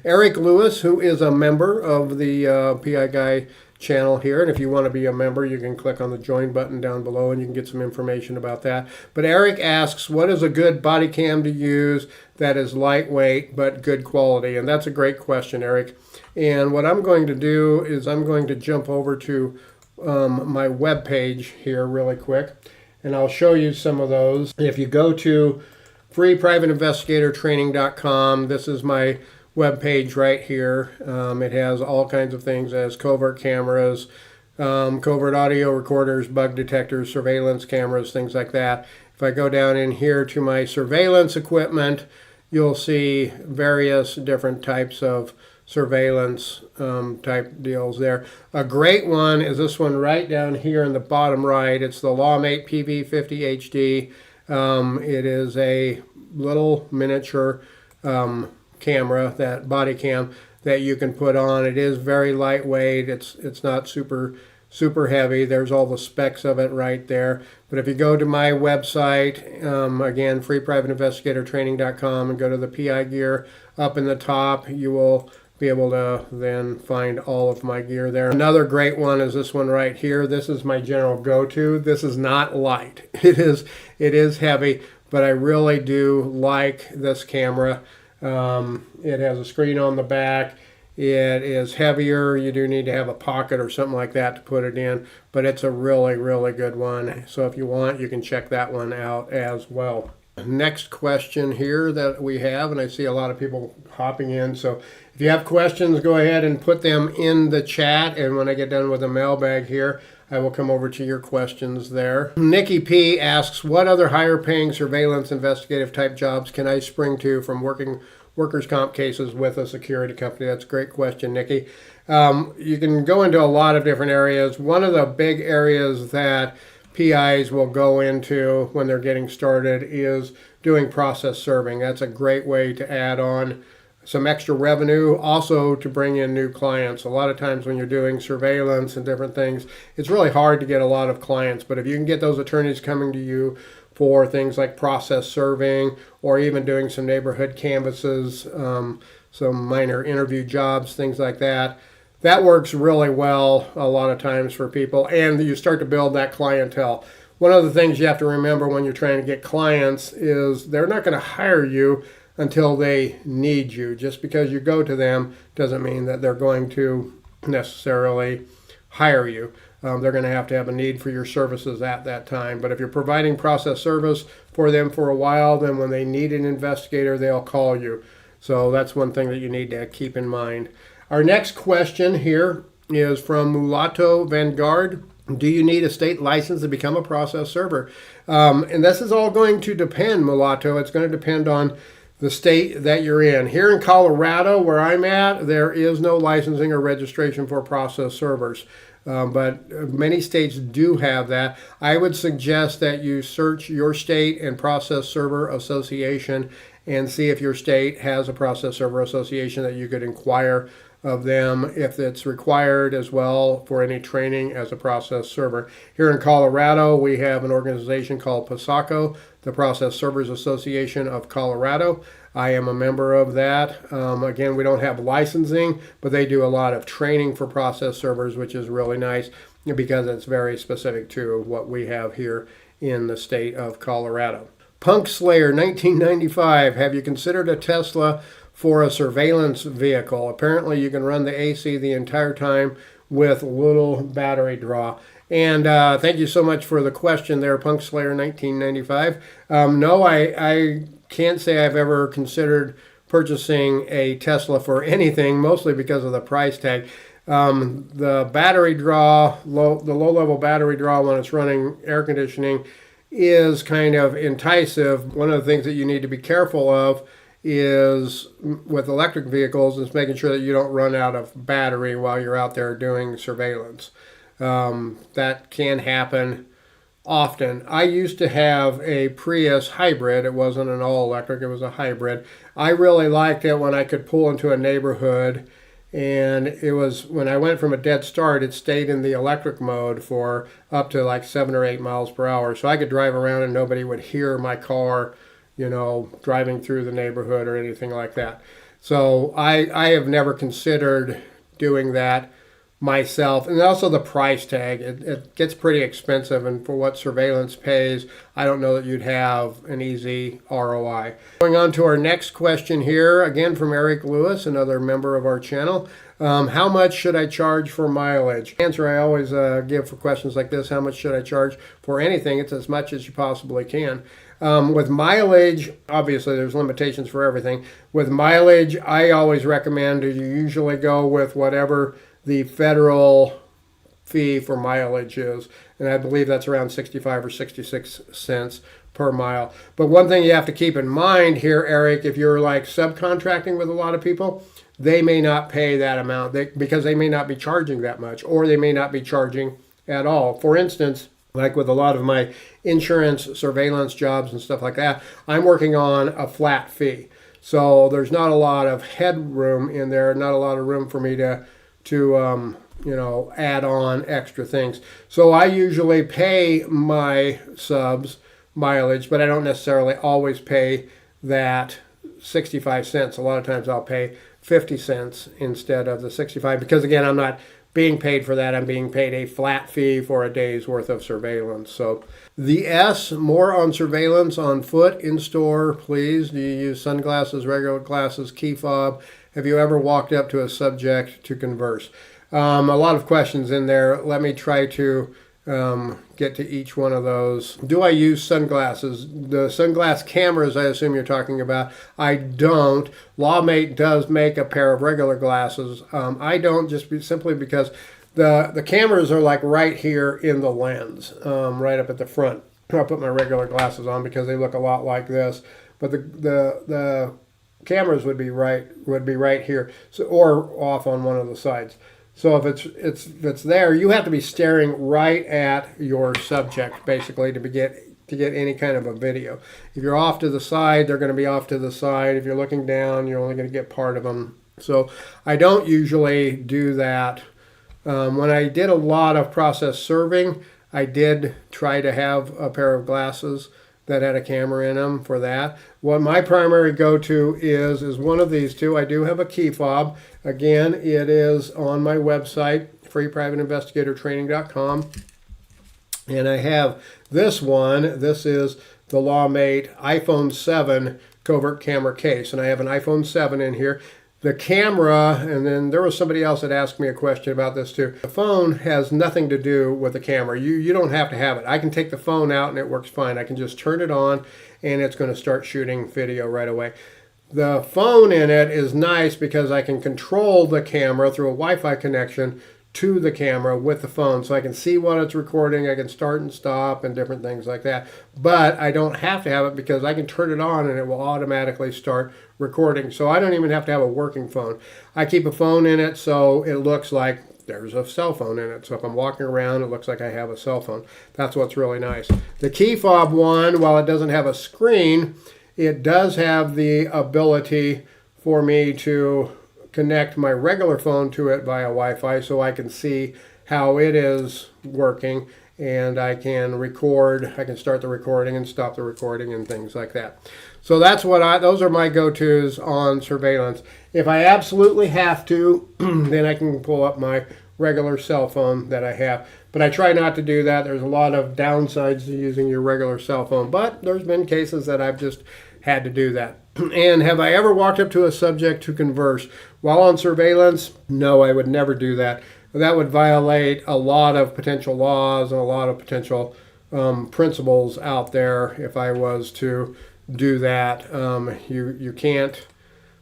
Eric Lewis, who is a member of the PI Guy channel here, and if you want to be a member, you can click on the join button down below and you can get some information about that. But Eric asks, what is a good body cam to use that is lightweight but good quality? And that's a great question, Eric. And what I'm going to do is I'm going to jump over to my web page here really quick, and I'll show you some of those. If you go to freeprivateinvestigatortraining.com, this is my web page right here. It has all kinds of things as covert cameras, covert audio recorders, bug detectors, surveillance cameras, things like that. If I go down in here to my surveillance equipment, you'll see various different types of surveillance type deals there. A great one is this one right down here in the bottom right. It's the Lawmate PV50 HD. It is a little miniature camera, that body cam that you can put on. It is very lightweight. It's not super heavy. There's all the specs of it right there. But if you go to my website, again, freeprivateinvestigatortraining.com, and go to the PI gear up in the top, you will be able to then find all of my gear there. Another great one is this one right here. This is my general go-to. This is not light. It is heavy, but I really do like this camera. It has a screen on the back. It is heavier. You do need to have a pocket or something like that to put it in, but it's a really, really good one. So if you want, you can check that one out as well. Next question here that we have, and I see a lot of people hopping in, so if you have questions, go ahead and put them in the chat, and when I get done with the mailbag here, I will come over to your questions there. Nikki P asks, what other higher paying surveillance investigative type jobs can I spring to from working workers' comp cases with a security company? That's a great question, Nikki. You can go into a lot of different areas. One of the big areas that PIs will go into when they're getting started is doing process serving. That's a great way to add on some extra revenue, also to bring in new clients. A lot of times when you're doing surveillance and different things, it's really hard to get a lot of clients, but if you can get those attorneys coming to you for things like process serving, or even doing some neighborhood canvasses, some minor interview jobs, things like that, that works really well a lot of times for people, and you start to build that clientele. One of the things you have to remember when you're trying to get clients is they're not going to hire you until they need you. Just because you go to them doesn't mean that they're going to necessarily hire you. They're going to have a need for your services at that time. But if you're providing process service for them for a while, then when they need an investigator, they'll call you. So that's one thing that you need to keep in mind. Our next question here is from Mulatto Vanguard. Do you need a state license to become a process server? And this is all going to depend, Mulatto. It's going to depend on the state that you're in. Here in Colorado, where I'm at, there is no licensing or registration for process servers. But many states do have that. I would suggest that you search your state and process server association and see if your state has a process server association that you could inquire of them if it's required as well for any training as a process server. Here in Colorado, we have an organization called PASACO, the Process Servers Association of Colorado. I am a member of that. Again, we don't have licensing, but they do a lot of training for process servers, which is really nice because it's very specific to what we have here in the state of Colorado. Punk Slayer 1995, have you considered a Tesla for a surveillance vehicle? Apparently you can run the AC the entire time with little battery draw. And thank you so much for the question there, Punk Slayer 1995. No, I can't say I've ever considered purchasing a Tesla for anything, mostly because of the price tag. The battery draw, the low-level battery draw when it's running air conditioning is kind of enticing. One of the things that you need to be careful of is with electric vehicles is making sure that you don't run out of battery while you're out there doing surveillance. That can happen often. I used to have a Prius hybrid. It wasn't an all-electric, it was a hybrid. I really liked it when I could pull into a neighborhood, and it was when I went from a dead start, it stayed in the electric mode for up to like 7 or 8 miles per hour. So I could drive around and nobody would hear my car, you know, driving through the neighborhood or anything like that. So I have never considered doing that myself. And also the price tag, it gets pretty expensive, and for what surveillance pays, I don't know that you'd have an easy ROI. Going on to our next question here, again from Eric Lewis, another member of our channel. How much should I charge for mileage? Answer I always give for questions like this: how much should I charge for anything? It's as much as you possibly can. With mileage, obviously there's limitations for everything. With mileage, I always recommend you usually go with whatever the federal fee for mileage is, and I believe that's around 65 or 66 cents per mile. But one thing you have to keep in mind here, Eric, if you're like subcontracting with a lot of people, they may not pay that amount because they may not be charging that much, or they may not be charging at all. For instance, like with a lot of my insurance surveillance jobs and stuff like that, I'm working on a flat fee. So there's not a lot of headroom in there, not a lot of room for me to add on extra things. So I usually pay my subs mileage, but I don't necessarily always pay that 65 cents. A lot of times I'll pay 50 cents instead of the 65 because, again, I'm not being paid for that. I'm being paid a flat fee for a day's worth of surveillance. So the S, more on surveillance on foot, in store, please. Do you use sunglasses, regular glasses, key fob? Have you ever walked up to a subject to converse? A lot of questions in there. Let me try to get to each one of those. Do I use sunglasses? The sunglass cameras, I assume you're talking about. I don't. Lawmate does make a pair of regular glasses. I don't, simply because the cameras are like right here in the lens, right up at the front. I'll put my regular glasses on because they look a lot like this, but the cameras would be right here, so, or off on one of the sides. So if it's there, you have to be staring right at your subject basically to get any kind of a video. If you're off to the side, they're going to be off to the side. If you're looking down, you're only going to get part of them. So I don't usually do that. When I did a lot of process serving, I did try to have a pair of glasses that had a camera in them for that. What my primary go-to is one of these two. I do have a key fob. Again, it is on my website, freeprivateinvestigatortraining.com. And I have this one. This is the Lawmate iPhone 7 covert camera case. And I have an iPhone 7 in here. The camera, and then there was somebody else that asked me a question about this too. The phone has nothing to do with the camera. You don't have to have it. I can take the phone out and it works fine. I can just turn it on and it's going to start shooting video right away. The phone in it is nice because I can control the camera through a Wi-Fi connection to the camera with the phone, so I can see what it's recording. I can start and stop and different things like that. But I don't have to have it because I can turn it on and it will automatically start recording. So I don't even have to have a working phone. I keep a phone in it so it looks like there's a cell phone in it. So if I'm walking around, it looks like I have a cell phone. That's what's really nice. The key fob one, while it doesn't have a screen, it does have the ability for me to connect my regular phone to it via Wi-Fi so I can see how it is working, and I can record. I can start the recording and stop the recording and things like that. So those are my go-tos on surveillance. If I absolutely have to, then I can pull up my regular cell phone that I have. But I try not to do that. There's a lot of downsides to using your regular cell phone, but there's been cases that I've just had to do that. And have I ever walked up to a subject to converse while on surveillance? No, I would never do that. That would violate a lot of potential laws and a lot of potential principles out there if I was to do that.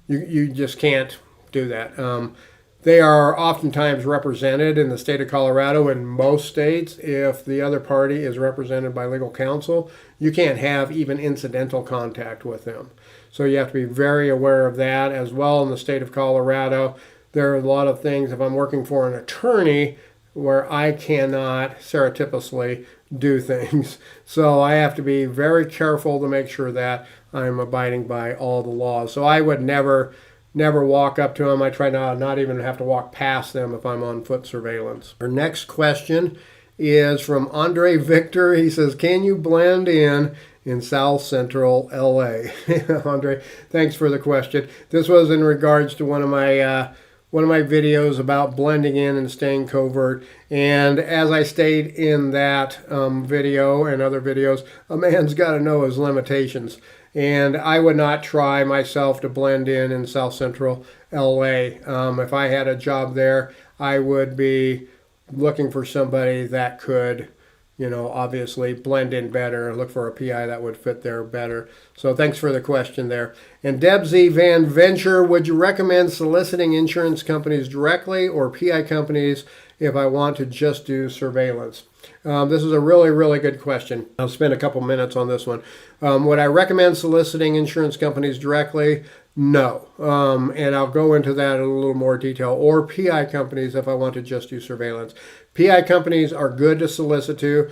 You just can't do that. They are oftentimes represented in the state of Colorado. In most states, if the other party is represented by legal counsel, you can't have even incidental contact with them. So you have to be very aware of that as well. In the state of Colorado, there are a lot of things, if I'm working for an attorney, where I cannot surreptitiously do things. So I have to be very careful to make sure that I'm abiding by all the laws. So I would never walk up to them. I try not even have to walk past them if I'm on foot surveillance. Our next question is from Andre Victor. He says, can you blend in in South Central LA. Andre, thanks for the question. This was in regards to one of my videos about blending in and staying covert. And as I stated in that video and other videos, a man's got to know his limitations. And I would not try myself to blend in South Central LA. If I had a job there, I would be looking for somebody that could, obviously blend in better, look for a PI that would fit there better. So thanks for the question there. And Deb Z. Van Venture, would you recommend soliciting insurance companies directly or PI companies if I want to just do surveillance? This is a really, really good question. I'll spend a couple minutes on this one. Would I recommend soliciting insurance companies directly? No. And I'll go into that in a little more detail. Or PI companies if I want to just do surveillance. PI companies are good to solicit to.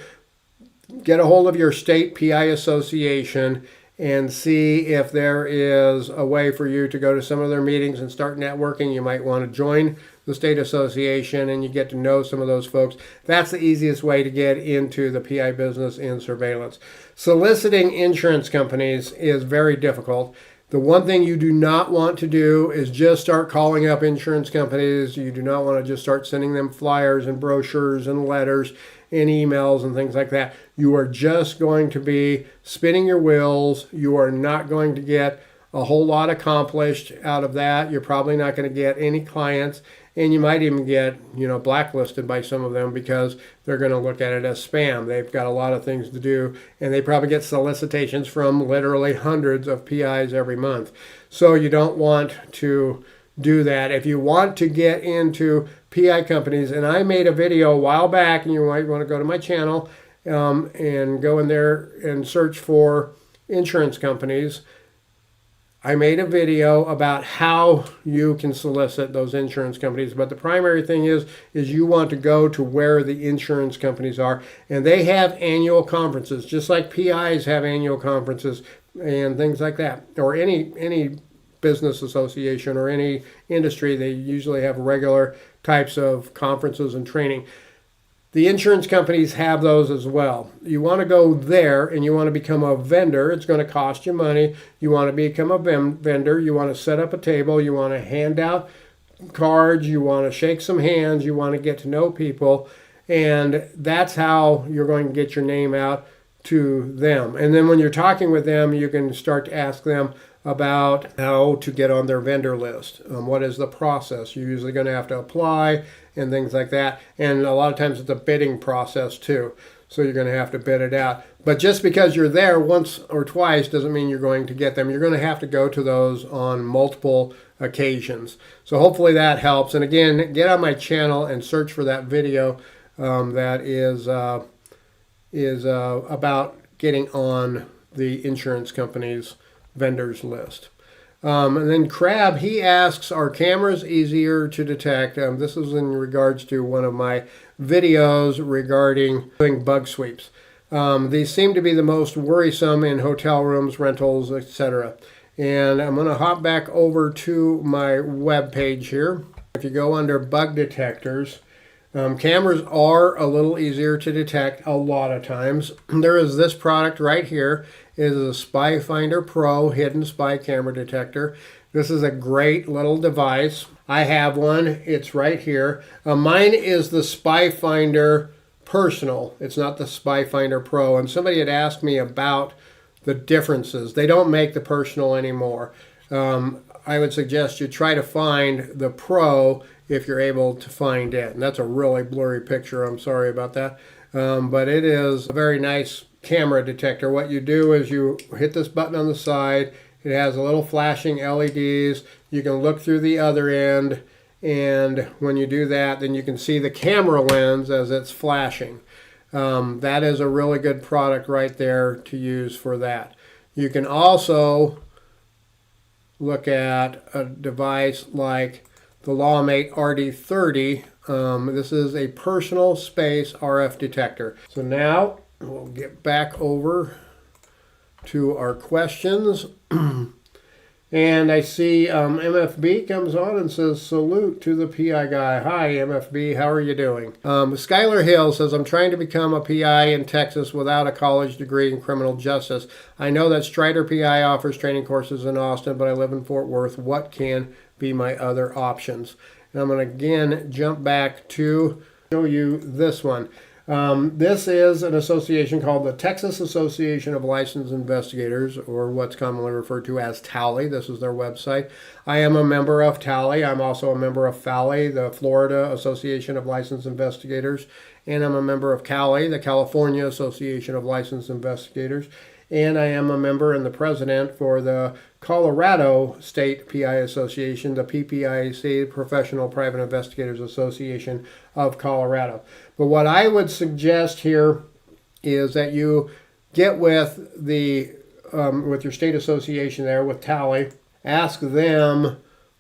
Get a hold of your state PI association and see if there is a way for you to go to some of their meetings and start networking. You might want to join the state association and you get to know some of those folks. That's the easiest way to get into the PI business in surveillance. Soliciting insurance companies is very difficult. The one thing you do not want to do is just start calling up insurance companies. You do not want to just start sending them flyers and brochures and letters and emails and things like that. You are just going to be spinning your wheels. You are not going to get a whole lot accomplished out of that. You're probably not going to get any clients, and you might even get, blacklisted by some of them because they're going to look at it as spam. They've got a lot of things to do, and they probably get solicitations from literally hundreds of PIs every month. So you don't want to do that. If you want to get into PI companies, and I made a video a while back, and you might want to go to my channel and go in there and search for insurance companies. I made a video about how you can solicit those insurance companies, but the primary thing is you want to go to where the insurance companies are, and they have annual conferences, just like PIs have annual conferences and things like that, or any business association or any industry. They usually have regular types of conferences and training. The insurance companies have those as well. You want to go there and you want to become a vendor. It's going to cost you money. You want to become a vendor. You want to set up a table. You want to hand out cards. You want to shake some hands. You want to get to know people. And that's how you're going to get your name out to them. And then when you're talking with them, you can start to ask them about how to get on their vendor list. What is the process? You're usually going to have to apply and things like that. And a lot of times it's a bidding process too. So you're going to have to bid it out. But just because you're there once or twice doesn't mean you're going to get them. You're going to have to go to those on multiple occasions. So hopefully that helps. And again, get on my channel and search for that video that is about getting on the insurance company's vendors list. And then Crab, he asks, are cameras easier to detect? This is in regards to one of my videos regarding doing bug sweeps. These seem to be the most worrisome in hotel rooms, rentals, etc. And I'm going to hop back over to my web page here. If you go under bug detectors, cameras are a little easier to detect a lot of times. There is this product right here. It is a Spy Finder Pro hidden spy camera detector. This is a great little device. I have one. It's right here. Mine is the Spy Finder Personal. It's not the Spy Finder Pro. And somebody had asked me about the differences. They don't make the Personal anymore. I would suggest you try to find the Pro if you're able to find it. And that's a really blurry picture. I'm sorry about that. But it is a very nice camera detector. What you do is you hit this button on the side. It has a little flashing LEDs. You can look through the other end, and when you do that, then you can see the camera lens as it's flashing. That is a really good product right there to use for that. You can also look at a device like the Lawmate RD30. This is a personal space RF detector. So now we'll get back over to our questions. And I see MFB comes on and says, salute to the PI guy. Hi, MFB. How are you doing? Skylar Hill says, I'm trying to become a PI in Texas without a college degree in criminal justice. I know that Strider PI offers training courses in Austin, but I live in Fort Worth. What can be my other options? And I'm going to again jump back to show you this one. This is an association called the Texas Association of Licensed Investigators, or what's commonly referred to as TALI. This is their website. I am a member of TALI. I'm also a member of FALI, the Florida Association of Licensed Investigators, and I'm a member of CALI, the California Association of Licensed Investigators, and I am a member and the president for the Colorado State PI Association, the PPIAC, Professional Private Investigators Association of Colorado. But what I would suggest here is that you get with the with your state association there, with TALI, ask them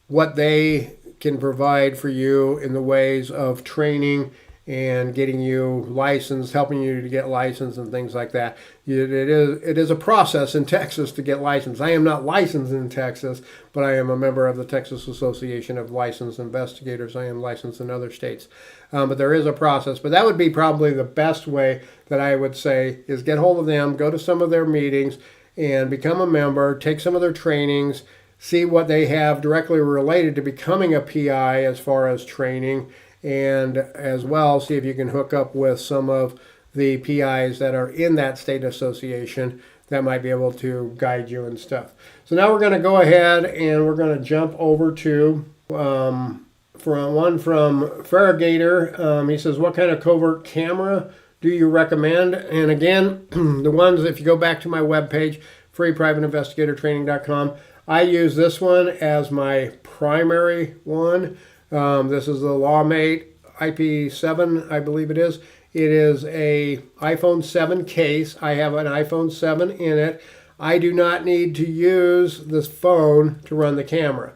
what they can provide for you in the ways of training and getting you licensed, helping you to get licensed and things like that. It is a process in Texas to get licensed. I am not licensed in Texas, but I am a member of the Texas Association of Licensed Investigators. I am licensed in other states. But there is a process. But that would be probably the best way that I would say is get hold of them, go to some of their meetings, and become a member, take some of their trainings, see what they have directly related to becoming a PI as far as training, and as well see if you can hook up with some of the PIs that are in that state association that might be able to guide you and stuff. So now we're going to go ahead and we're going to jump over to from Investigator. He says, what kind of covert camera do you recommend? And again, the ones, if you go back to my webpage, freeprivateinvestigatortraining.com, I use this one as my primary one. This is the Lawmate IP7, I believe it is. It is a iPhone 7 case. I have an iPhone 7 in it. I do not need to use this phone to run the camera.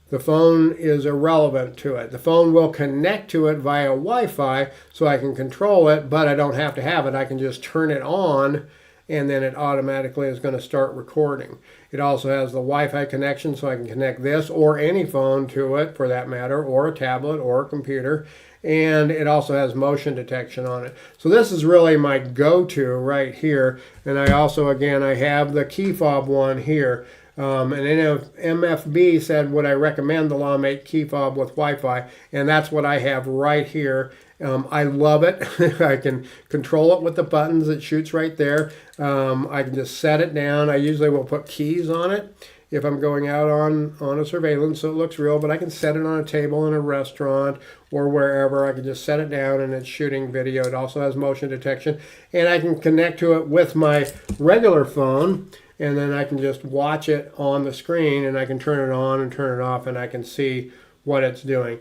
The phone is irrelevant to it. The phone will connect to it via Wi-Fi so I can control it, but I don't have to have it. I can just turn it on and then it automatically is going to start recording. It also has the Wi-Fi connection, so I can connect this or any phone to it for that matter, or a tablet or a computer. And it also has motion detection on it. So this is really my go-to right here. And I also, again, I have the key fob one here. And then MFB said, would I recommend the Lawmate key fob with Wi-Fi? And that's what I have right here. I love it. I can control it with the buttons. It shoots right there. I can just set it down. I usually will put keys on it if I'm going out on a surveillance so it looks real, but I can set it on a table in a restaurant or wherever. I can just set it down and it's shooting video. It also has motion detection, and I can connect to it with my regular phone, and then I can just watch it on the screen, and I can turn it on and turn it off, and I can see what it's doing.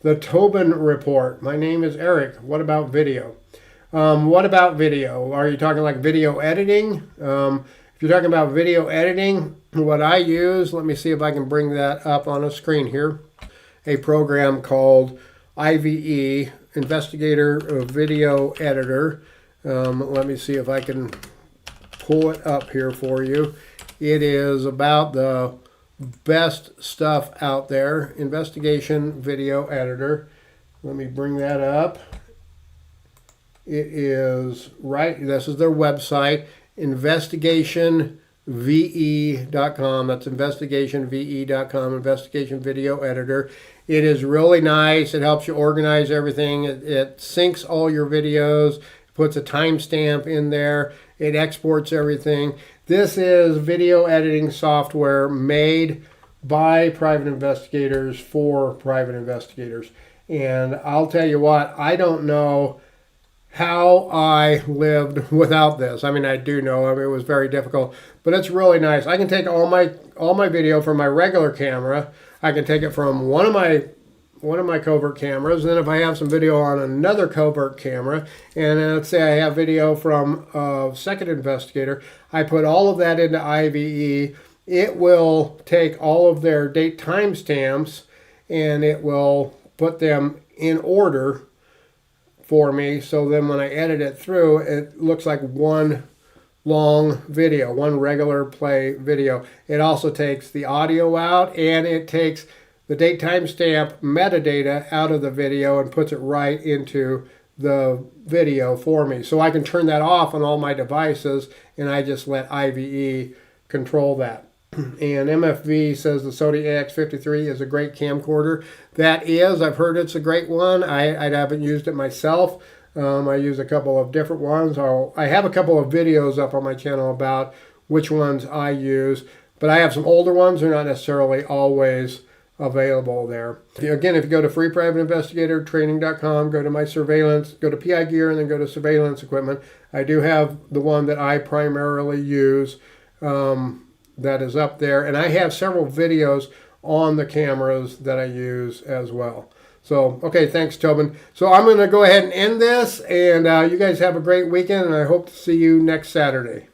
The Tobin Report. My name is Eric. What about video? What about video? Are you talking like video editing? If you're talking about video editing, what I use, let me see if I can bring that up on a screen here. A program called IVE, Investigator Video Editor. Let me see if I can pull it up here for you. It is about the best stuff out there. Investigation Video Editor. Let me bring that up. It is right, this is their website, investigationve.com. That's investigationve.com, Investigation Video Editor. It is really nice. It helps you organize everything. It syncs all your videos, puts a timestamp in there. It exports everything. This is video editing software made by private investigators for private investigators. And I'll tell you what, I don't know how I lived without this. I mean, I do know. I mean, it was very difficult, but it's really nice. I can take all my video from my regular camera. I can take it from one of my covert cameras, and then if I have some video on another covert camera, and let's say I have video from a second investigator, I put all of that into IVE. It will take all of their date timestamps and it will put them in order for me, so then when I edit it through, it looks like one long video, one regular play video. It also takes the audio out, and it takes the date timestamp metadata out of the video and puts it right into the video for me. So I can turn that off on all my devices, and I just let IVE control that. And MFV says the Sony AX53 is a great camcorder. That is, I've heard it's a great one. I haven't used it myself. I use a couple of different ones. I have a couple of videos up on my channel about which ones I use, but I have some older ones. They're not necessarily always available there. Again, if you go to freeprivateinvestigatortraining.com, go to my surveillance, go to PI gear, and then go to surveillance equipment. I do have the one that I primarily use. That is up there, and I have several videos on the cameras that I use as well. So, okay, thanks, Tobin. So I'm going to go ahead and end this, and you guys have a great weekend, and I hope to see you next Saturday.